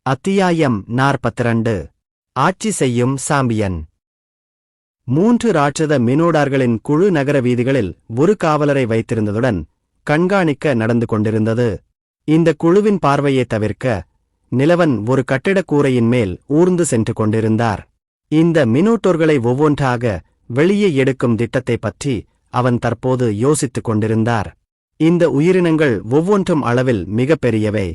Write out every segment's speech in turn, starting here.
அத்தியாயம் 42 ஆட்சி செய்யும் சாம்பியன். 3 ராட்சத மினோடார்களின் குழு நகர வீதிகளில் ஒரு காவலரை வைத்திருந்ததுடன் கண்காணிக்க நடந்து கொண்டிருந்தது. இந்த குழுவின் பார்வையை தவிர்க்க நிலவன் ஒரு கட்டிடக் கூரையின் மேல் ஊர்ந்து சென்று கொண்டிருந்தார். இந்த மினோட்டோர்களை ஒவ்வொன்றாக வெளியே எடுக்கும் திட்டத்தைப் பற்றி அவன் தற்போது யோசித்துக் கொண்டிருந்தார். இந்த உயிரினங்கள் ஒவ்வொன்றும் அளவில் மிகப்பெரியவை,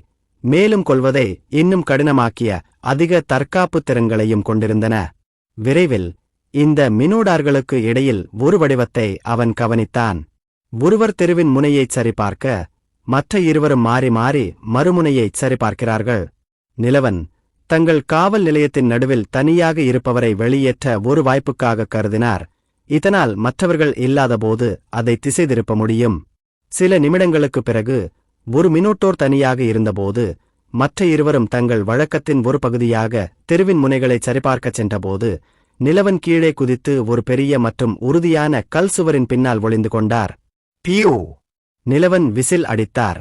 மேலும் கொள்வதை இன்னும் கடினமாக்கிய அதிக தற்காப்பு திறன்களையும் கொண்டிருந்தன. விரைவில் இந்த மினோடார்களுக்கு இடையில் ஒரு வடிவத்தை அவன் கவனித்தான். ஒருவர் தெருவின் முனையைச் சரிபார்க்க மற்ற இருவரும் மாறி மாறி மறுமுனையைச் சரிபார்க்கிறார்கள். நிலவன் தங்கள் காவல் நிலையத்தின் நடுவில் தனியாக இருப்பவரை வெளியேற்ற ஒரு வாய்ப்புக்காக கருதினார். இதனால் மற்றவர்கள் இல்லாதபோது அதை திசை திருப்ப முடியும். சில நிமிடங்களுக்குப் பிறகு ஒரு மினோட்டோர் தனியாக இருந்தபோது மற்ற இருவரும் தங்கள் வழக்கத்தின் ஒரு பகுதியாக தெருவின் முனைகளைச் சரிபார்க்கச் சென்றபோது நிலவன் கீழே குதித்து ஒரு பெரிய மற்றும் உறுதியான கல் சுவரின் பின்னால் ஒளிந்து கொண்டார். பியூ! நிலவன் விசில் அடித்தார்.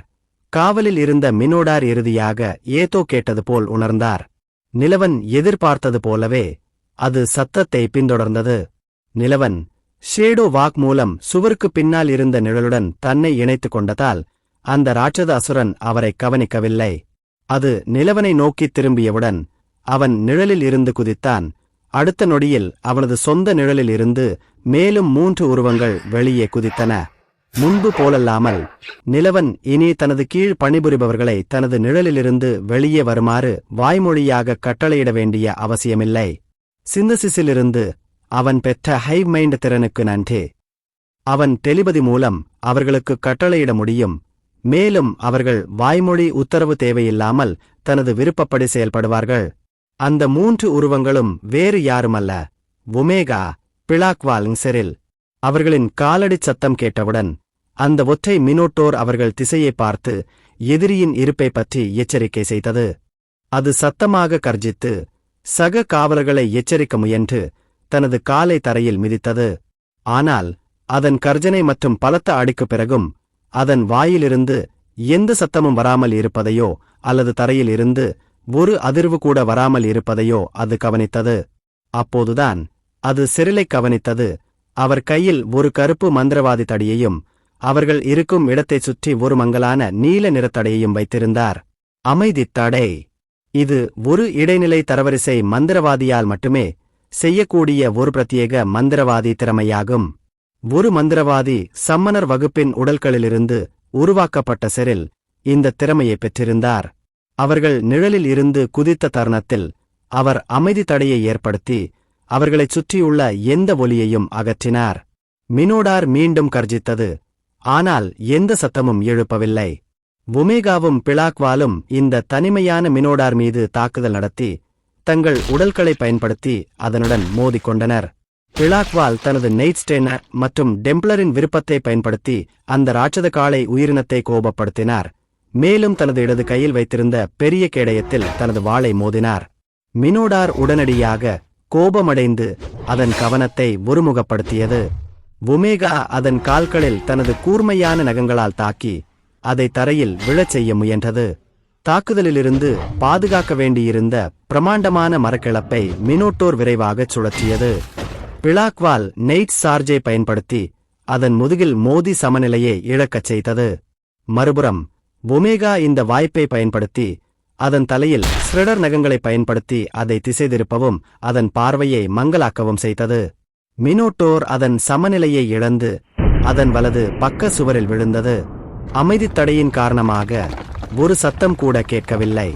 காவலில் இருந்த மினோடார் இறுதியாக ஏதோ கேட்டது போல் உணர்ந்தார். நிலவன் எதிர்பார்த்தது போலவே அது சத்தத்தை பின்தொடர்ந்தது. நிலவன் ஷேடோ வாக் மூலம் சுவருக்கு பின்னால் இருந்த நிழலுடன் தன்னை இணைத்துக் கொண்டதால் அந்த ராட்சத அசுரன் அவரை கவனிக்கவில்லை. அது நிலவனை நோக்கித் திரும்பியவுடன் அவன் நிழலில் இருந்து குதித்தான். அடுத்த நொடியில் அவனது சொந்த நிழலில் இருந்து மேலும் 3 உருவங்கள் வெளியே குதித்தன. முன்பு போலல்லாமல் நிலவன் இனி தனது கீழ் பணிபுரிபவர்களை தனது நிழலிலிருந்து வெளியே வருமாறு வாய்மொழியாக கட்டளையிட வேண்டிய அவசியமில்லை. சிந்தசிஸிலிருந்து அவன் பெற்ற ஹைவ் மைண்ட் திறனுக்கு நன்றி. அவன் டெலிபதி மூலம் அவர்களுக்கு கட்டளையிட முடியும். மேலும் அவர்கள் வாய்மொழி உத்தரவு தேவையில்லாமல் தனது விருப்பப்படி செயல்படுவார்கள். அந்த 3 உருவங்களும் வேறு யாருமல்ல, ஒமேகா, பிளாக்வால், செரில். அவர்களின் காலடிச் சத்தம் கேட்டவுடன் அந்த ஒற்றை மினோட்டோர் அவர்கள் திசையை பார்த்து எதிரியின் இருப்பை பற்றி எச்சரிக்கை செய்தது. அது சத்தமாக கர்ஜித்து சக காவலர்களை எச்சரிக்க முயன்று தனது காலை தரையில் மிதித்தது. ஆனால் அதன் கர்ஜனை மற்றும் பலத்த அடிக்குப் பிறகும் அதன் வாயிலிருந்து எந்த சத்தமும் வராமல் இருப்பதையோ அல்லது தரையில் இருந்து ஒரு அதிர்வு கூட வராமல் இருப்பதையோ அது கவனித்தது. அப்போதுதான் அது செரிலைக் கவனித்தது. அவர் கையில் ஒரு கருப்பு மந்திரவாதி தடியையும் அவர்கள் இருக்கும் இடத்தைச் சுற்றி ஒரு மங்கலான நீல நிறத்தடையையும் வைத்திருந்தார். அமைதித் தடை. இது ஒரு இடைநிலை தரவரிசை மந்திரவாதியால் மட்டுமே செய்யக்கூடிய ஒரு பிரத்யேக மந்திரவாதி திறமையாகும். ஒரு மந்திரவாதி சம்மனர் வகுப்பின் உடல்களிலிருந்து உருவாக்கப்பட்ட செரில் இந்த திறமையை பெற்றிருந்தார். அவர்கள் நிழலில் இருந்து குதித்த தருணத்தில் அவர் அமைதி தடையை ஏற்படுத்தி அவர்களைச் சுற்றியுள்ள எந்த ஒலியையும் அகற்றினார். மினோடார் மீண்டும் கர்ஜித்தது. ஆனால் எந்த சத்தமும் எழுப்பவில்லை. ஒமேகாவும் பிளாக்வாலும் இந்த தனிமையான மினோடார் மீது தாக்குதல் நடத்தி தங்கள் உடல்களை பயன்படுத்தி அதனுடன் மோதிக்கொண்டனர். பிளாக்வால் தனது நெய்ட்ஸ்டேனர் மற்றும் டெம்ப்ளரின் விருப்பத்தை பயன்படுத்தி அந்த ராட்சத காளை உயிரினத்தை கோபப்படுத்தினார். மேலும் தனது இடது கையில் வைத்திருந்த பெரிய கேடயத்தில் தனது வாளை மோதினார். மினோடார் உடனடியாக கோபமடைந்து அதன் கவனத்தை ஒருமுகப்படுத்தியது. ஒமேகா அதன் கால்களில் தனது கூர்மையான நகங்களால் தாக்கி அதை தரையில் விழச் செய்ய முயன்றது. தாக்குதலிலிருந்து பாதுகாக்க வேண்டியிருந்த பிரமாண்டமான மரக்கிளப்பை மினோட்டோர் விரைவாகச் சுழற்றியது. பிளாக்வால் நெய்ட் சார்ஜை பயன்படுத்தி அதன் முதுகில் மோதி சமநிலையை இழக்கச் செய்தது. மறுபுறம் ஒமேகா இந்த வாய்ப்பை பயன்படுத்தி அதன் தலையில் ஸ்ரெடர் நகங்களை பயன்படுத்தி அதை திசை திருப்பவும் அதன் பார்வையை மங்கலாக்கவும் செய்தது. மினோட்டோர் அதன் சமநிலையை இழந்து அதன் வலது பக்க சுவரில் விழுந்தது. அமைதித் தடையின் காரணமாக ஒரு சத்தம் கூட கேட்கவில்லை.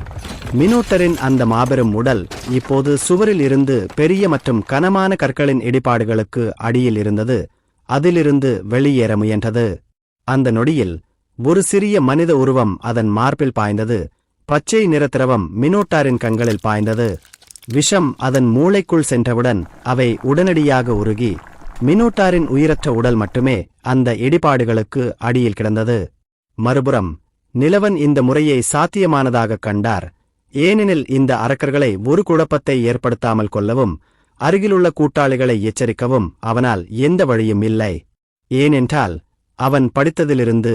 மினோட்டரின் அந்த மாபெரும் உடல் இப்போது சுவரில் இருந்து பெரிய மற்றும் கனமான கற்களின் இடிபாடுகளுக்கு அடியில் இருந்தது. அதிலிருந்து வெளியேற முயன்றது. அந்த நொடியில் ஒரு சிறிய மனித உருவம் அதன் மார்பில் பாய்ந்தது. பச்சை நிற திரவம் மினோட்டாரின் கண்களில் பாய்ந்தது. விஷம் அதன் மூளைக்குள் சென்றவுடன் அவை உடனடியாக உருகி மினோட்டாரின் உயிரற்ற உடல் மட்டுமே அந்த இடிபாடுகளுக்கு அடியில் கிடந்தது. மறுபுறம் நிலவன் இந்த முறையை சாத்தியமானதாக கண்டார். ஏனெனில் இந்த அரக்கர்களை ஒரு குழப்பத்தை ஏற்படுத்தாமல் கொள்ளவும் அருகிலுள்ள கூட்டாளிகளை எச்சரிக்கவும் அவனால் எந்த வழியும் இல்லை. ஏனென்றால் அவன் படித்ததிலிருந்து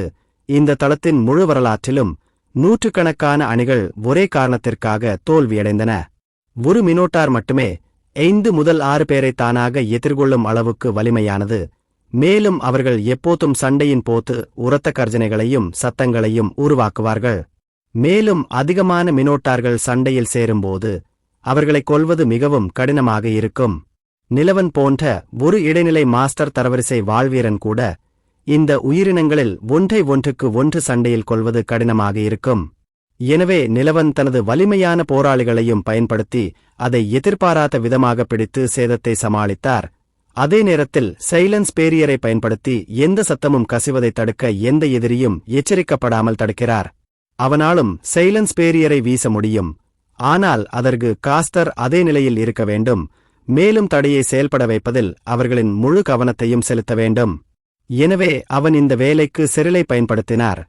இந்த தளத்தின் முழு வரலாற்றிலும் நூற்றுக்கணக்கான அணிகள் ஒரே காரணத்திற்காக தோல்வியடைந்தன. ஒரு மினோட்டார் மட்டுமே 5 முதல் 6 பேரை தானாக எதிர்கொள்ளும் அளவுக்கு வலிமையானது. மேலும் அவர்கள் எப்போதும் சண்டையின் போது உரத்த கர்ஜனைகளையும் சத்தங்களையும் உருவாக்குவார்கள். மேலும் அதிகமான மினோட்டார்கள் சண்டையில் சேரும்போது அவர்களைக் கொல்வது மிகவும் கடினமாக இருக்கும். நிலவன் போன்ற ஒரு இடைநிலை மாஸ்டர் தரவரிசை வாழ்வீரன் கூட இந்த உயிரினங்களில் ஒன்றை ஒன்றுக்கு ஒன்று சண்டையில் கொள்வது கடினமாக இருக்கும். எனவே நிலவன் தனது வலிமையான போராளிகளையும் பயன்படுத்தி அதை எதிர்பாராத விதமாக பிடித்து சேதத்தை சமாளித்தார். அதே நேரத்தில் சைலன்ஸ் பேரியரை பயன்படுத்தி எந்த சத்தமும் கசிவதை தடுக்க எந்த எதிரியும் எச்சரிக்கப்படாமல் தடுக்கிறார். அவனாலும் சைலன்ஸ் பேரியரை வீச முடியும். ஆனால் அதற்கு காஸ்டர் அதே நிலையில் இருக்க வேண்டும். மேலும் தடையை செயல்பட வைப்பதில் அவர்களின் முழு கவனத்தையும் செலுத்த வேண்டும். எனவே அவன் இந்த வேலைக்கு செரிலை பயன்படுத்தினார்.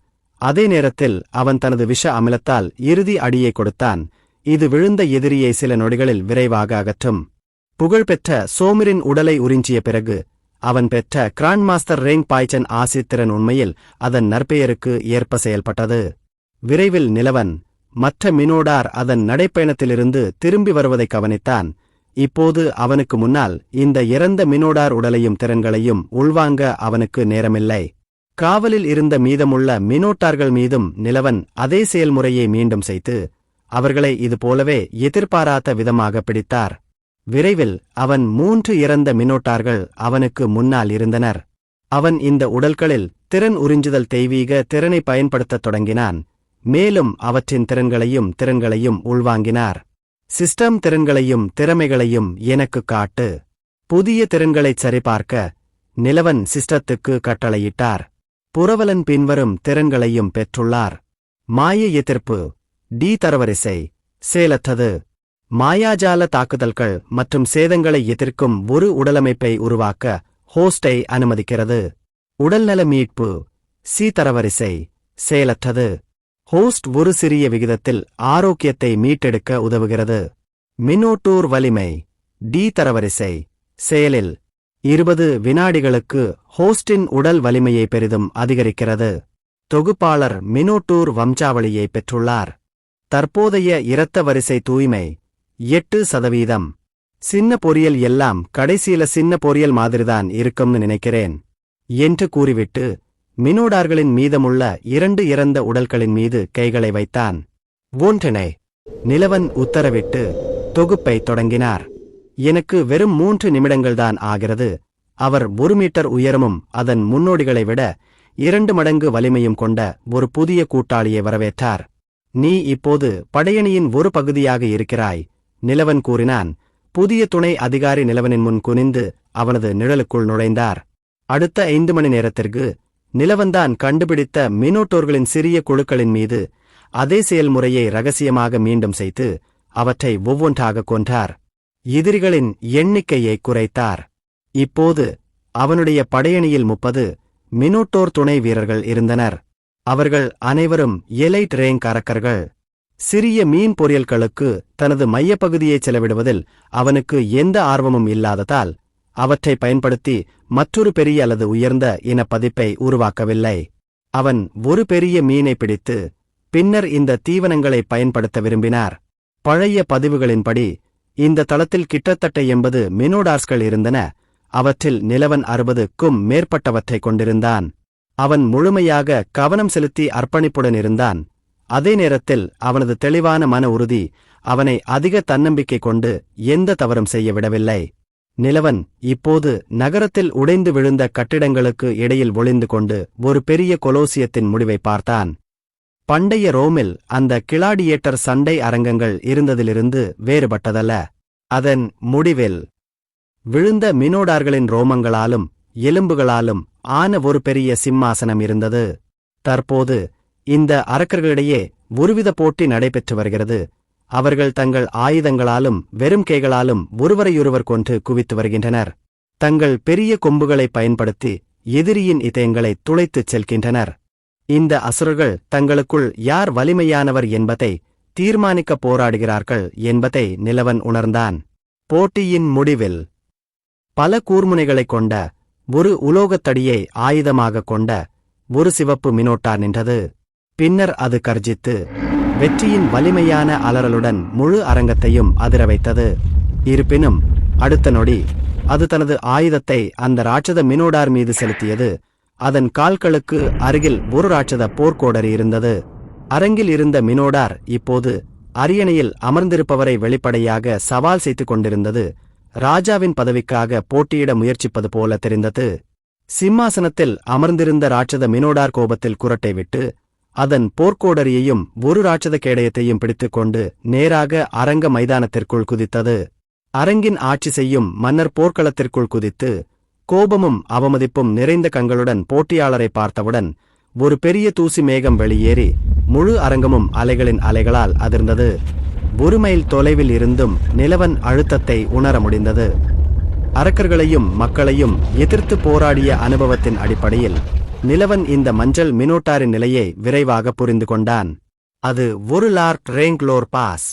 அதே நேரத்தில் அவன் தனது விஷ அமிலத்தால் இறுதி அடியை கொடுத்தான். இது விழுந்த எதிரியை சில நொடிகளில் விரைவாக அகற்றும். புகழ்பெற்ற சோமிரின் உடலை உறிஞ்சிய பிறகு அவன் பெற்ற கிராண்ட் மாஸ்டர் ரேங் பாய்ச்சன் ஆசித்திரன் உண்மையில் அதன் நற்பெயருக்கு ஏற்ப செயல்பட்டது. விரைவில் நிலவன் மற்ற மினோடார் அதன் நடைப்பயணத்திலிருந்து திரும்பி வருவதை கவனித்தான். இப்போது அவனுக்கு முன்னால் இந்த இறந்த மினோடார் உடலையும் திறன்களையும் உள்வாங்க அவனுக்கு நேரமில்லை. காவலில் இருந்த மீதமுள்ள மினோட்டார்கள் மீதும் நிலவன் அதே செயல்முறையை மீண்டும் செய்து அவர்களை இதுபோலவே எதிர்பாராத விதமாக பிடித்தார். விரைவில் அவன் 3 இறந்த மினோட்டார்கள் அவனுக்கு முன்னால் இருந்தனர். அவன் இந்த உடல்களில் திறன் உறிஞ்சுதல் தெய்வீக திறனை பயன்படுத்தத் தொடங்கினான். மேலும் அவற்றின் திறன்களையும் உள்வாங்கினார். சிஸ்டம் திறன்களையும் திறமைகளையும் எனக்குக் காட்டு. புதிய திறன்களைச் சரிபார்க்க நிலவன் சிஸ்டத்துக்கு கட்டளையிட்டார். புரவலன் பின்வரும் திறன்களையும் பெற்றுள்ளார். மாய எதிர்ப்பு டி தரவரிசை செயலற்றது. மாயாஜால தாக்குதல்கள் மற்றும் சேதங்களை எதிர்க்கும் ஒரு உடலமைப்பை உருவாக்க ஹோஸ்டை அனுமதிக்கிறது. உடல்நல மீட்பு சி தரவரிசை செயலற்றது. ஹோஸ்ட் ஒரு சிறிய விகிதத்தில் ஆரோக்கியத்தை மீட்டெடுக்க உதவுகிறது. மினோட்டூர் வலிமை டி தரவரிசை செயலில் 20 வினாடிகளுக்கு ஹோஸ்டின் உடல் வலிமையை பெரிதும் அதிகரிக்கிறது. தொகுப்பாளர் மினோட்டூர் வம்சாவளியை பெற்றுள்ளார். தற்போதைய இரத்த வரிசை தூய்மை 8%. சின்ன பொரியல் எல்லாம் கடைசியில சின்ன பொரியல் மாதிரிதான் இருக்கும்னு நினைக்கிறேன் என்று கூறிவிட்டு மினோடார்களின் மீதமுள்ள 2 இறந்த உடல்களின் மீது கைகளை வைத்தான். ஒன்றனை நிலவன் உத்தரவிட்டு தொகுப்பை தொடங்கினார். எனக்கு வெறும் 3 நிமிடங்கள்தான் ஆகிறது. அவர் 1 மீட்டர் உயரமும் அதன் முன்னோடிகளை விட 2 மடங்கு வலிமையும் கொண்ட ஒரு புதிய கூட்டாளியை வரவேற்றார். நீ இப்போது படையணியின் ஒரு பகுதியாக இருக்கிறாய், நிலவன் கூறினான். புதிய துணை அதிகாரி நிலவனின் முன் குனிந்து அவனது நிழலுக்குள் நுழைந்தார். அடுத்த 5 மணி நேரத்திற்கு நிலவன்தான் கண்டுபிடித்த மினோட்டோர்களின் சிறிய குழுக்களின் மீது அதே செயல்முறையை ரகசியமாக மீண்டும் செய்து அவற்றை ஒவ்வொன்றாக கொன்றார். எதிரிகளின் எண்ணிக்கையை குறைத்தார். இப்போது அவனுடைய படையணியில் 30 மினோட்டோர் துணை வீரர்கள் இருந்தனர். அவர்கள் அனைவரும் எலைட் ரேங்க் அரக்கர்கள். சிறிய மீன் பொரியல்களுக்கு தனது மையப்பகுதியைச் செலவிடுவதில் அவனுக்கு எந்த ஆர்வமும் இல்லாததால் அவற்றை பயன்படுத்தி மற்றொரு பெரிய அல்லது உயர்ந்த இன பதிப்பை உருவாக்கவில்லை. அவன் ஒரு பெரிய மீனை பிடித்து பின்னர் இந்த தீவனங்களை பயன்படுத்த விரும்பினார். பழைய பதிவுகளின்படி இந்த தளத்தில் கிட்டத்தட்ட 80 மினோடார்ஸ்கள் இருந்தன. அவற்றில் நிலவன் 60க்கும் மேற்பட்டவற்றைக் கொண்டிருந்தான். அவன் முழுமையாக கவனம் செலுத்தி அர்ப்பணிப்புடன் இருந்தான். அதே நேரத்தில் அவனது தெளிவான மன உறுதி அவனை அதிக தன்னம்பிக்கை கொண்டு எந்த தவறும் செய்ய விடவில்லை. நிலவன் இப்போது நகரத்தில் உடைந்து விழுந்த கட்டிடங்களுக்கு இடையில் ஒளிந்து கொண்டு ஒரு பெரிய கொலோசியத்தின் முடிவை பார்த்தான். பண்டைய ரோமில் அந்த கிளாடியேட்டர் சண்டை அரங்கங்கள் இருந்ததிலிருந்து வேறுபட்டதல்ல. அதன் முடிவில் விழுந்த மினோடார்களின் ரோமங்களாலும் எலும்புகளாலும் ஆன ஒரு பெரிய சிம்மாசனம் இருந்தது. தற்போது இந்த அரக்கர்களிடையே ஒருவித போட்டி நடைபெற்று வருகிறது. அவர்கள் தங்கள் ஆயுதங்களாலும் வெறும் கைகளாலும் ஒருவரையொருவர் கொன்று குவித்து வருகின்றனர். தங்கள் பெரிய கொம்புகளை பயன்படுத்தி எதிரியின் இதயங்களை துளைத்துச் செல்கின்றனர். இந்த அசுரர்கள் தங்களுக்குள் யார் வலிமையானவர் என்பதை தீர்மானிக்க போராடுகிறார்கள் என்பதை நிலவன் உணர்ந்தான். போட்டியின் முடிவில் பல கூர்முனைகளைக் கொண்ட ஒரு உலோகத்தடியை ஆயுதமாகக் கொண்ட ஒரு சிவப்பு மினோட்டார் நின்றது. பின்னர் அது கர்ஜித்து வெற்றியின் வலிமையான அலறலுடன் முழு அரங்கத்தையும் அதிர வைத்தது. இருப்பினும் அடுத்த நொடி அது தனது ஆயுதத்தை அந்த ராட்சத மினோடார் மீது செலுத்தியது. அதன் கால்களுக்கு அருகில் ஒரு ராட்சத போர்க்கோடரி இருந்தது. அரங்கில் இருந்த மினோடார் இப்போது அரியணையில் அமர்ந்திருப்பவரை வெளிப்படையாக சவால் செய்து கொண்டிருந்தது. ராஜாவின் பதவிக்காக போட்டியிட முயற்சிப்பது போல தெரிந்தது. சிம்மாசனத்தில் அமர்ந்திருந்த ராட்சத மினோடார் கோபத்தில் குரட்டை விட்டு அதன் போர்க்கோடரியையும் ஒரு ராட்சத கேடயத்தையும் பிடித்துக்கொண்டு நேராக அரங்க மைதானத்திற்குள் குதித்தது. அரங்கின் ஆட்சி செய்யும் மன்னர் போர்க்களத்திற்குள் குதித்து கோபமும் அவமதிப்பும் நிறைந்த கண்களுடன் போட்டியாளரை பார்த்தவுடன் ஒரு பெரிய தூசி மேகம் வெளியேறி முழு அரங்கமும் அலைகளின் அலைகளால் அதிர்ந்தது. 1 மைல் தொலைவில் இருந்தும் நிலவன் அழுத்தத்தை உணர முடிந்தது. அரக்கர்களையும் மக்களையும் எதிர்த்து போராடிய அனுபவத்தின் அடிப்படையில் நிலவன் இந்த மஞ்சள் மினோட்டாரின் நிலையை விரைவாக புரிந்து கொண்டான். அது ஒரு லார்ட் ரேங்க்லோர் பாஸ்.